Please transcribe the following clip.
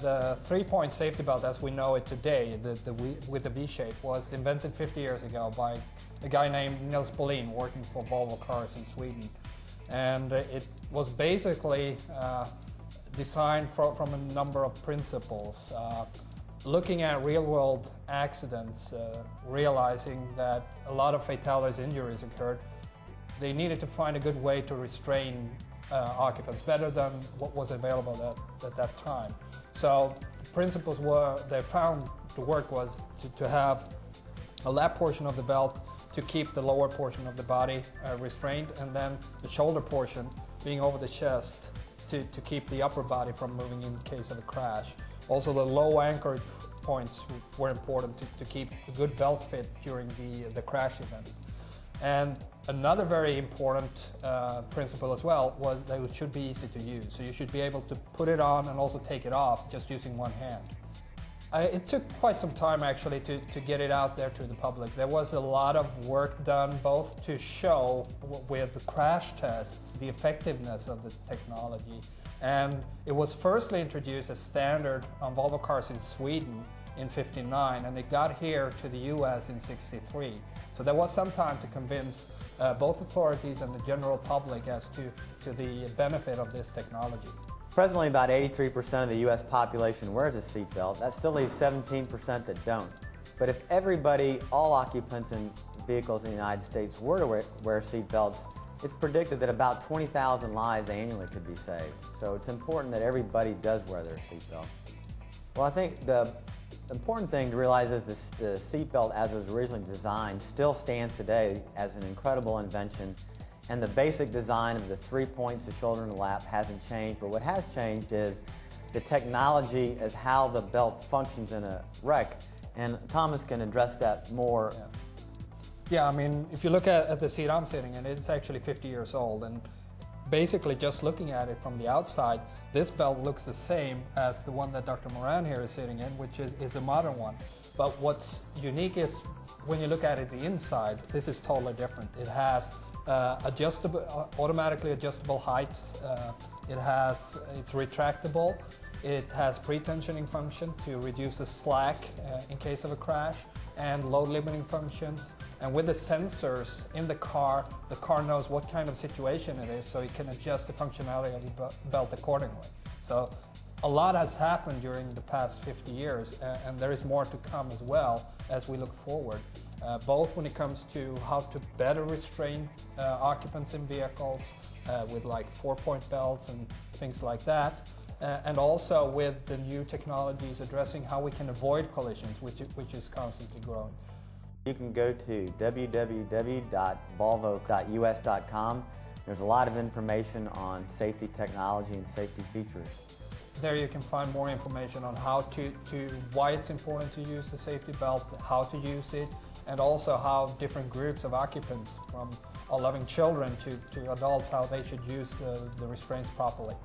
The three-point safety belt as we know it today, with the V-shape, was invented 50 years ago by a guy named Nils Bohlin working for Volvo cars in Sweden. And it was basically designed from a number of principles. Looking at real-world accidents, realizing that a lot of fatalities, injuries occurred, they needed to find a good way to restrain occupants, better than what was available at that time. So the principles they found to work was to have a lap portion of the belt to keep the lower portion of the body restrained, and then the shoulder portion being over the chest to keep the upper body from moving in case of a crash. Also, the low anchor points were important to keep a good belt fit during the crash event. And another very important principle as well was that it should be easy to use. So you should be able to put it on and also take it off just using one hand. It took quite some time actually to get it out there to the public. There was a lot of work done both to show with the crash tests the effectiveness of the technology. And it was firstly introduced as standard on Volvo cars in Sweden in '59, and it got here to the US in '63. So there was some time to convince both authorities and the general public as to the benefit of this technology. Presently, about 83% of the U.S. population wears a seatbelt. That still leaves 17% that don't. But if everybody, all occupants in vehicles in the United States were to wear seatbelts, it's predicted that about 20,000 lives annually could be saved. So it's important that everybody does wear their seatbelt. Well, I think the important thing to realize is the seatbelt, as it was originally designed, still stands today as an incredible invention. And the basic design of the 3 points, the shoulder and the lap, hasn't changed. But what has changed is the technology as how the belt functions in a wreck. And Thomas can address that more. Yeah, I mean, if you look at the seat I'm sitting in, it's actually 50 years old. And basically, just looking at it from the outside, this belt looks the same as the one that Dr. Moran here is sitting in, which is a modern one. But what's unique is when you look at it the inside, this is totally different. It has automatically adjustable heights. It's retractable. It has pre-tensioning function to reduce the slack in case of a crash, and load limiting functions. And with the sensors in the car knows what kind of situation it is, so it can adjust the functionality of the belt accordingly. So a lot has happened during the past 50 years, and there is more to come as well as we look forward. Both when it comes to how to better restrain occupants in vehicles with like 4-point belts and things like that, and also with the new technologies addressing how we can avoid collisions, which is constantly growing. You can go to www.volvo.us.com. There's a lot of information on safety technology and safety features. There you can find more information on why it's important to use the safety belt, how to use it, and also how different groups of occupants, from loving children to adults, how they should use the restraints properly.